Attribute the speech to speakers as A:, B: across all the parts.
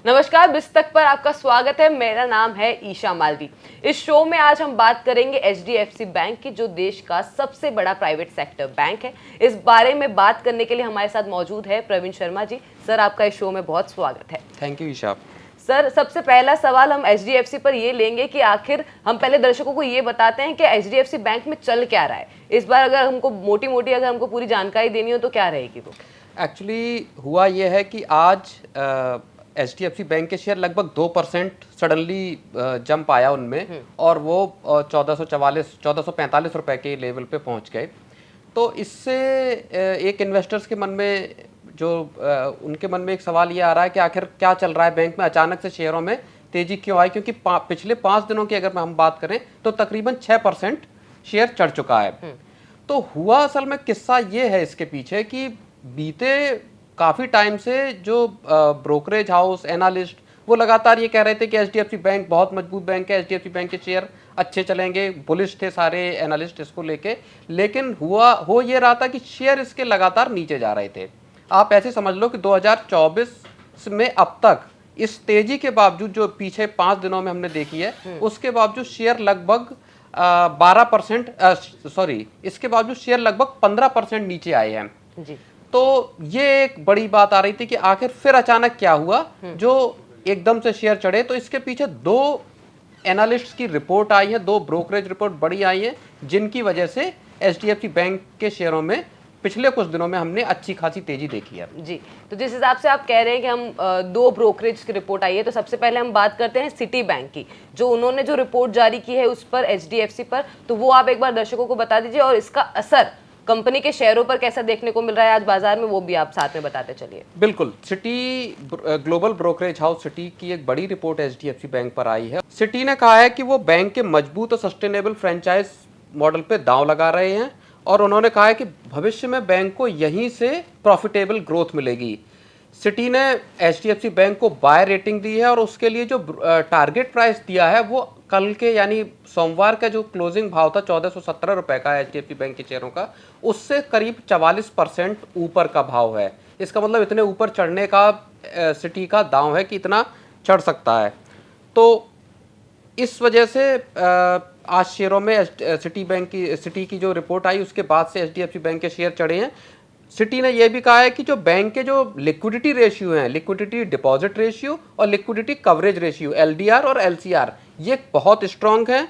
A: नमस्कार, बिस्तक पर आपका स्वागत है। मेरा नाम है ईशा मालवी। इस शो में आज हम बात करेंगे एचडीएफसी बैंक की, जो देश का सबसे बड़ा प्राइवेट सेक्टर बैंक है। इस बारे में बात करने के लिए हमारे साथ मौजूद है प्रवीण शर्मा जी। सर, आपका इस शो में बहुत स्वागत है।
B: Thank you Isha.
A: सर, सबसे पहला सवाल हम एचडीएफसी पर ये लेंगे कि आखिर हम पहले दर्शकों को ये बताते हैं कि एचडीएफसी बैंक में चल क्या रहा है। इस बार अगर हमको मोटी अगर हमको पूरी जानकारी देनी हो तो क्या रहेगी वो?
B: एक्चुअली हुआ ये है कि आज एचडीएफसी बैंक के शेयर लगभग 2% सडनली जंप आया उनमें, और वो 1445 रुपए के लेवल पे पहुंच गए। तो इससे एक इन्वेस्टर्स के मन में उनके मन में एक सवाल ये आ रहा है कि आखिर क्या चल रहा है बैंक में, अचानक से शेयरों में तेजी क्यों आई। क्योंकि पिछले 5 दिनों की अगर हम बात करें तो तकरीबन 6% शेयर चढ़ चुका है। तो हुआ असल में किस्सा ये है इसके पीछे कि बीते काफ़ी टाइम से जो ब्रोकरेज हाउस एनालिस्ट वो लगातार ये कह रहे थे कि एचडीएफसी बैंक बहुत मजबूत बैंक है, एचडीएफसी बैंक के शेयर अच्छे चलेंगे, बुलिश थे सारे एनालिस्ट इसको लेके। लेकिन हो ये रहा था कि शेयर इसके लगातार नीचे जा रहे थे। आप ऐसे समझ लो कि 2024 में अब तक इस तेजी के बावजूद जो पीछे 5 दिनों में हमने देखी है, उसके बावजूद शेयर लगभग 12% इसके बावजूद शेयर लगभग 15% नीचे आए हैं जी। तो ये एक बड़ी बात आ रही थी कि आखिर फिर अचानक क्या हुआ जो एकदम से शेयर चढ़े। तो इसके पीछे 2 एनालिस्ट की रिपोर्ट आई है, 2 ब्रोकरेज रिपोर्ट बड़ी आई है, जिनकी वजह से एचडीएफसी बैंक के शेयरों में पिछले कुछ दिनों में हमने अच्छी खासी तेजी देखी है
A: जी। तो जिस हिसाब से आप कह रहे हैं कि हम 2 ब्रोकरेज की रिपोर्ट आई है, तो सबसे पहले हम बात करते हैं सिटी बैंक की, जो उन्होंने जो रिपोर्ट जारी की है उस पर एचडीएफसी पर। तो वो आप एक बार दर्शकों को बता दीजिए, और इसका असर कंपनी के शेयरों पर कैसा देखने को मिल रहा है आज बाजार में, वो भी आप साथ में बताते चलिए।
B: बिल्कुल। City global brokerage house city की एक बड़ी रिपोर्ट एचडीएफसी बैंक पर आई है। सिटी ने कहा है कि वो बैंक के मजबूत और सस्टेनेबल फ्रेंचाइज मॉडल पे दांव लगा रहे हैं, और उन्होंने कहा है कि भविष्य में बैंक को यहीं से प्रॉफिटेबल ग्रोथ मिलेगी। सिटी ने एचडीएफसी बैंक को बाय रेटिंग दी है, और उसके लिए जो टारगेट प्राइस दिया है वो कल के यानी सोमवार का जो क्लोजिंग भाव था 1417 रुपए का एचडीएफसी बैंक के शेयरों का, उससे करीब 44% ऊपर का भाव है। इसका मतलब इतने ऊपर चढ़ने का सिटी का दांव है कि इतना चढ़ सकता है। तो इस वजह से आज शेयरों में सिटी की जो रिपोर्ट आई उसके बाद से एचडीएफसी बैंक के शेयर चढ़े हैं। सिटी ने यह भी कहा है कि जो बैंक के जो लिक्विडिटी रेशियो हैं, लिक्विडिटी डिपॉजिट रेशियो और लिक्विडिटी कवरेज रेशियो एलडीआर और एलसीआर, ये बहुत स्ट्रांग है।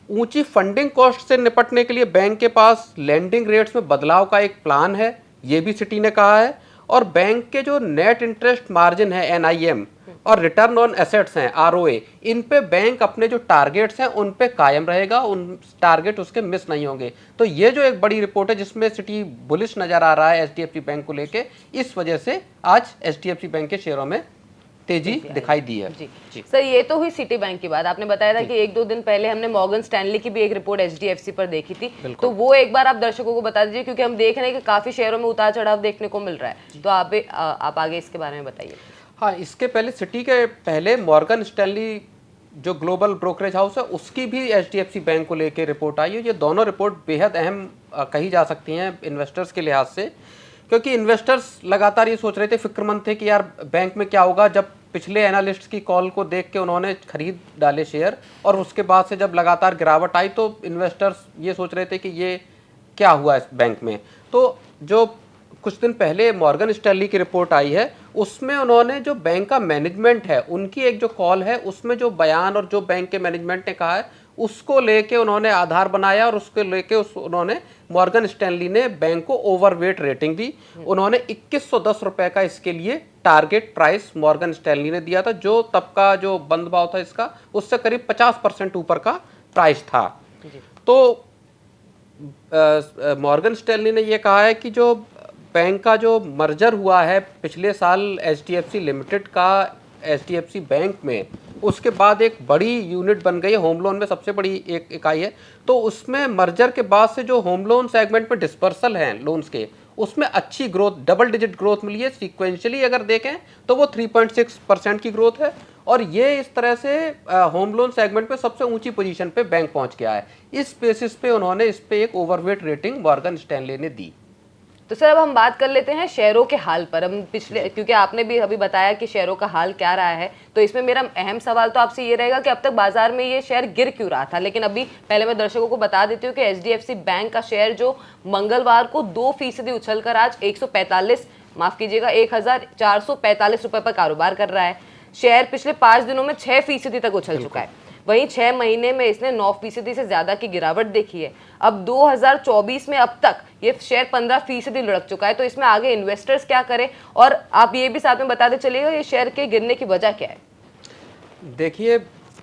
B: ऊंची फंडिंग कॉस्ट से निपटने के लिए बैंक के पास लेंडिंग रेट्स में बदलाव का एक प्लान है, ये भी सिटी ने कहा है। और बैंक के जो नेट इंटरेस्ट मार्जिन है एनआईएम और रिटर्न ऑन एसेट्स हैं आरओए, इन पे बैंक अपने जो टारगेट्स हैं उन पे कायम रहेगा, उन टारगेट उसके मिस नहीं होंगे। तो ये जो एक बड़ी रिपोर्ट है जिसमें सिटी बुलिश नजर आ रहा है एचडीएफसी बैंक को लेके, इस वजह से आज एचडीएफसी बैंक के शेयरों में तेजी दिखाई दी है
A: जी। सर, ये तो हुई सिटी बैंक की बात। आपने बताया था कि 1-2 दिन पहले हमने मॉर्गन स्टैनली की भी एक रिपोर्ट एचडीएफसी पर देखी थी, तो वो एक बार आप दर्शकों को बता दीजिए, क्योंकि हम देख रहे हैं कि काफी शेयरों में उतार चढ़ाव देखने को मिल रहा है। तो आप आगे इसके बारे में बताइए।
B: हाँ, इसके पहले सिटी के पहले मॉर्गन स्टैनली जो ग्लोबल ब्रोकरेज हाउस है उसकी भी एचडीएफसी बैंक को लेकर रिपोर्ट आई है। ये दोनों रिपोर्ट बेहद अहम कही जा सकती हैं इन्वेस्टर्स के लिहाज से, क्योंकि इन्वेस्टर्स लगातार ये सोच रहे थे, फिक्रमंद थे कि यार बैंक में क्या होगा। जब पिछले एनालिस्ट की कॉल को देख के उन्होंने खरीद डाले शेयर, और उसके बाद से जब लगातार गिरावट आई तो इन्वेस्टर्स ये सोच रहे थे कि ये क्या हुआ इस बैंक में। तो जो कुछ दिन पहले मॉर्गन स्टैनली की रिपोर्ट आई है उसमें उन्होंने जो बैंक का मैनेजमेंट है उनकी एक जो कॉल है उसमें जो बयान और जो बैंक के मैनेजमेंट ने कहा है उसको लेके उन्होंने आधार बनाया, और उसको लेके उन्होंने मॉर्गन स्टैनली ने बैंक को ओवरवेट रेटिंग दी। उन्होंने 2110 रुपए का इसके लिए टारगेट प्राइस मॉर्गन स्टैनली ने दिया था, जो तब का जो बंद भाव था इसका उससे करीब 50% ऊपर का प्राइस था। तो मॉर्गन स्टैनली ने यह कहा है कि जो बैंक का जो मर्जर हुआ है पिछले साल एचडीएफसी लिमिटेड का एचडीएफसी बैंक में, उसके बाद एक बड़ी यूनिट बन गई है, होम लोन में सबसे बड़ी एक इकाई है। तो उसमें मर्जर के बाद से जो होम लोन सेगमेंट में डिस्पर्सल हैं लोन्स के, उसमें अच्छी ग्रोथ, डबल डिजिट ग्रोथ मिली है। सीक्वेंशियली अगर देखें तो वो 3.6% की ग्रोथ है, और ये इस तरह से होम लोन सेगमेंट पे सबसे ऊंची पोजीशन पे बैंक पहुंच गया है। इस बेसिस पे उन्होंने इस पे एक ओवरवेट रेटिंग मॉर्गन स्टैनली ने दी।
A: तो सर अब हम बात कर लेते हैं शेयरों के हाल पर। हम पिछले, क्योंकि आपने भी अभी बताया कि शेयरों का हाल क्या रहा है, तो इसमें मेरा अहम सवाल तो आपसे ये रहेगा कि अब तक बाजार में ये शेयर गिर क्यों रहा था। लेकिन अभी पहले मैं दर्शकों को बता देती हूँ कि HDFC बैंक का शेयर जो मंगलवार को 2% उछलकर आज 1,445 रुपए पर कारोबार कर रहा है। शेयर पिछले 5 दिनों में 6% तक उछल चुका है। वहीं 6 महीने में इसने 9% से ज्यादा की गिरावट देखी है। अब 2024 में अब तक ये शेयर 15% लुढ़क चुका है। तो इसमें आगे इन्वेस्टर्स क्या करें, और आप ये भी साथ में बताते चलिएगा ये शेयर के गिरने की वजह क्या है।
B: देखिए,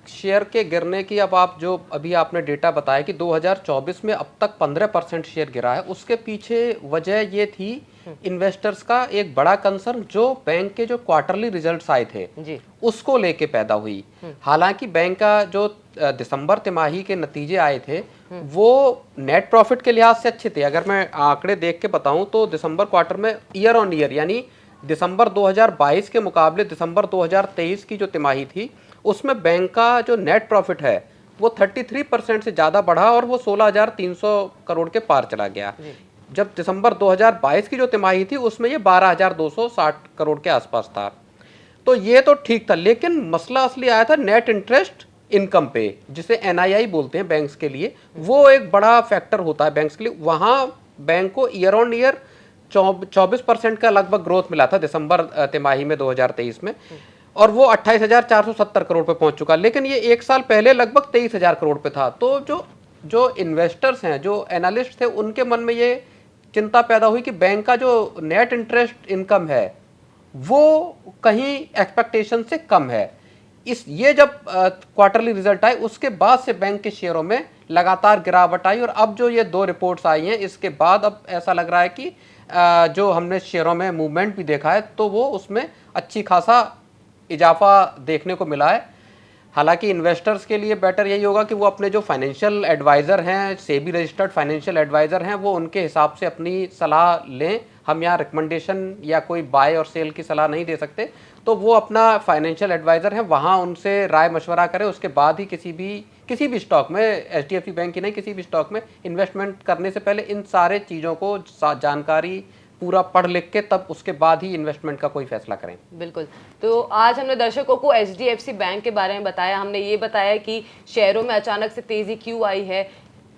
B: शेयर के गिरने की, अब आप जो अभी आपने डेटा बताया कि 2024 में अब तक 15% शेयर गिरा है, उसके पीछे वजह ये थी इन्वेस्टर्स का एक बड़ा कंसर्न जो बैंक के जो क्वार्टरली रिजल्ट्स आए थे
A: जी,
B: उसको लेके पैदा हुई। हालांकि बैंक का जो दिसंबर तिमाही के नतीजे आए थे वो नेट प्रॉफिट के लिहाज से अच्छे थे। अगर मैं आंकड़े देख के बताऊं तो दिसंबर क्वार्टर में ईयर ऑन ईयर, यानी दिसंबर 2022 के मुकाबले दिसंबर 2023 की जो तिमाही थी उसमें बैंक का जो नेट प्रॉफिट है वो 33% से ज़्यादा बढ़ा और वो 16,300 करोड़ के पार चला गया। जब दिसंबर 2022 की जो तिमाही थी उसमें ये 12,260 करोड़ के आसपास था। तो ये तो ठीक था, लेकिन मसला असली आया था नेट इंटरेस्ट इनकम पे, जिसे NII बोलते हैं बैंक्स के लिए। वो एक बड़ा फैक्टर होता है बैंक्स के लिए। वहाँ बैंक को ईयर ऑन ईयर 24% का लगभग ग्रोथ मिला था दिसंबर तिमाही में 2023 में, और वो 28,470 करोड़ पे पहुंच चुका। लेकिन ये एक साल पहले लगभग 23,000 करोड़ पे था। तो जो इन्वेस्टर्स हैं, जो एनालिस्ट थे, उनके मन में ये चिंता पैदा हुई कि बैंक का जो नेट इंटरेस्ट इनकम है वो कहीं एक्सपेक्टेशन से कम है। ये जब क्वार्टरली रिजल्ट आए उसके बाद से बैंक के शेयरों में लगातार गिरावट आई, और अब जो ये 2 रिपोर्ट्स आई हैं इसके बाद अब ऐसा लग रहा है कि जो हमने शेयरों में मूवमेंट भी देखा है तो वो उसमें अच्छी खासा इजाफा देखने को मिला है। हालांकि इन्वेस्टर्स के लिए बेटर यही होगा कि वो अपने जो फाइनेंशियल एडवाइज़र हैं, सेबी रजिस्टर्ड फाइनेंशियल एडवाइज़र हैं, वो उनके हिसाब से अपनी सलाह लें। हम यहाँ रिकमेंडेशन या कोई बाय और सेल की सलाह नहीं दे सकते। तो वो अपना फाइनेंशियल एडवाइज़र हैं, वहाँ उनसे राय मशवरा करें। उसके बाद ही किसी भी स्टॉक में, HDFC बैंक की नहीं, किसी भी स्टॉक में इन्वेस्टमेंट करने से पहले इन सारे चीज़ों को जानकारी पूरा पढ़ लिख के तब उसके बाद ही इन्वेस्टमेंट का कोई फैसला करें।
A: बिल्कुल। तो आज हमने दर्शकों को HDFC बैंक के बारे में बताया। हमने ये बताया कि शेयरों में अचानक से तेजी क्यों आई है,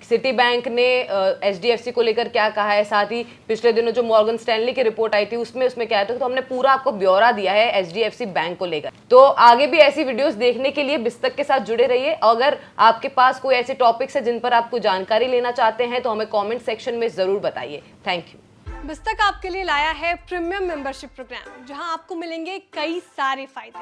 A: सिटी बैंक ने HDFC को लेकर क्या कहा है, साथ ही पिछले दिनों जो मॉर्गन स्टैनली की रिपोर्ट आई थी उसमें क्या है, तो हमने पूरा आपको ब्यौरा दिया है HDFC बैंक को लेकर। तो आगे भी ऐसी वीडियोस देखने के लिए बिस्तक के साथ जुड़े रहिए। अगर आपके पास कोई ऐसे टॉपिक्स है जिन पर आपको जानकारी लेना चाहते हैं तो हमें कॉमेंट सेक्शन में जरूर बताइए। Thank you.
C: बिस्तक आपके लिए लाया है प्रीमियम मेंबरशिप प्रोग्राम, जहां आपको मिलेंगे कई सारे फायदे,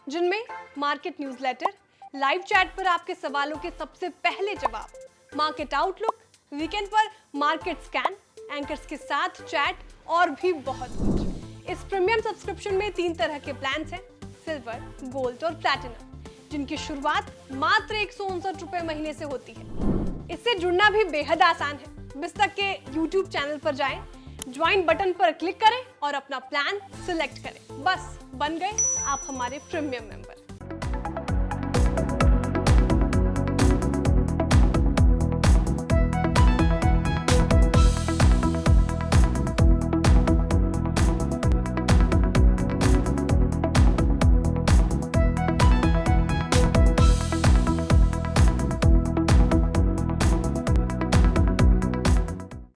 C: जिनमें मार्केट न्यूज़लेटर, लाइव चैट पर आपके सवालों के सबसे पहले जवाब, मार्केट आउटलुक, वीकेंड पर मार्केट स्कैन, एंकर्स के साथ चैट और भी बहुत कुछ। इस प्रीमियम सब्सक्रिप्शन में 3 तरह के प्लान्स हैं, सिल्वर, गोल्ड और प्लैटिनम, जिनकी शुरुआत मात्र 159 रुपए महीने से होती है। इससे जुड़ना भी बेहद आसान है। बिस्तक के YouTube चैनल पर जाएं, ज्वाइन बटन पर क्लिक करें और अपना प्लान सिलेक्ट करें। बस बन गए आप हमारे प्रीमियम मेंबर।